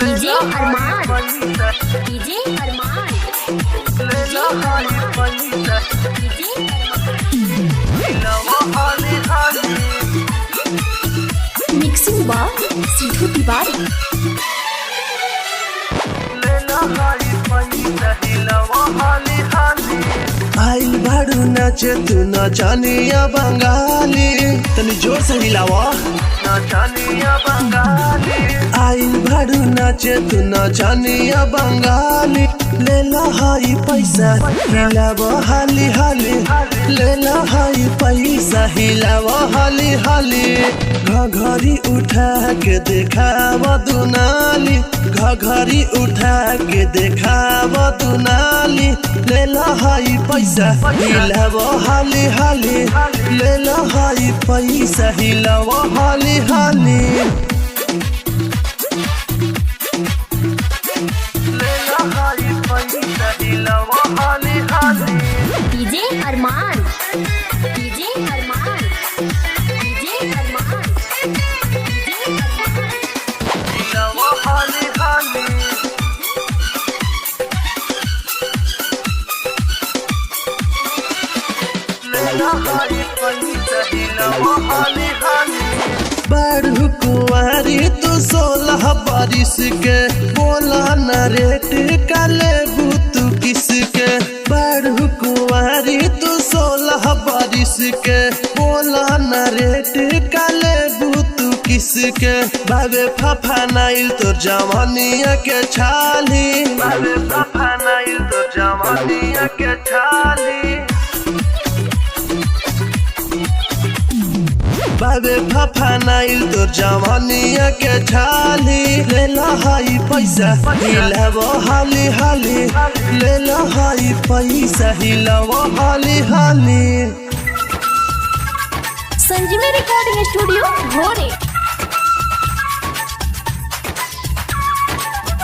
DJ Arman, DJ Arman, mixing by Siddhu Tiwari. आइल भाड़ू नाचे तू नचनिया बंगाली, तनी जोर से हिलावा नचनिया बंगाली। आइल भाड़ू नाचे तू नचनिया बंगाली, ले ला हाई पैसा हिलावा हाली हाली, ले ला हाई पैसा हिलावा हाली हाली। घघरी उठा के देखावा दुनाली, घघरी उठा के देखावा दुनाली, ले ला हाई पैसा हिलावा हाली हाली, ले ला हाई पैसा हिलावा हाली हाली। DJ Arman, DJ Arman, DJ Arman, DJ बारू कुंवारी तू 16 बारिश के, बोला न रेट का लेबू तू किसके। बारू कुंवारी तू 16 बारिश के, बोला न रेट का लेबू तू किसके। बाबे फफा नाइल तो जवानिया के छाली, बाबे फफा नाइल तो जवानिया के छाली, बाबे फफा नाइल तो जवानिया के छाली। ले ला हाई पैसा हिलावा हाली हाली, ले ला हाई पैसा हिलावा हाली हाली। संजीवनी रिकॉर्डिंग स्टूडियो घोड़े।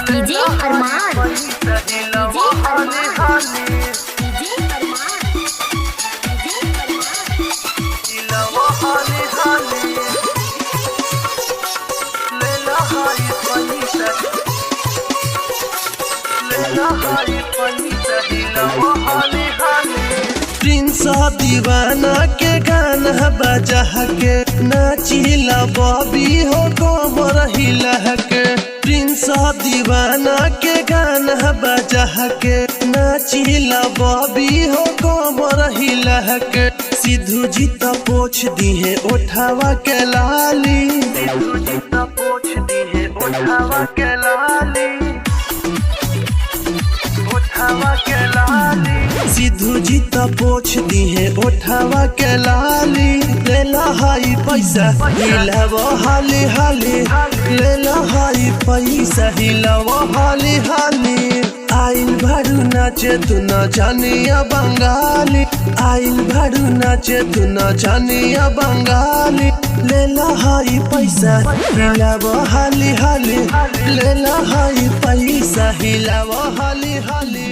DJ Arman, DJ Arman, DJ अरमान, प्रिंस दीवाना के गाना बजा के, नाचिला बॉबी हो कमर हिला के। प्रिंस दीवाना के गाना बजा के, नाचिला बॉबी हो कमर हिला के। सिद्धू जी तो पोछ दी है उठावा के लाली, सिद्धू जी तो पोछ दी है उठावा के लाली, उठावा के लाली। सिद्धू जी तो पोछ दी है उठावा के लाली, ले ला हाई पैसा हिलावा हाली हाली, ले ला हाई पैसा हिलावा हाली हाली। आइल भाड़ू नाचे तू नचनिया बंगाली, आइल भाड़ू नाचे तू नचनिया बंगाली, ले ला हाई पैसा हिलावा हाली हाली, ले ला हाई पैसा हिलावा हाली हाली।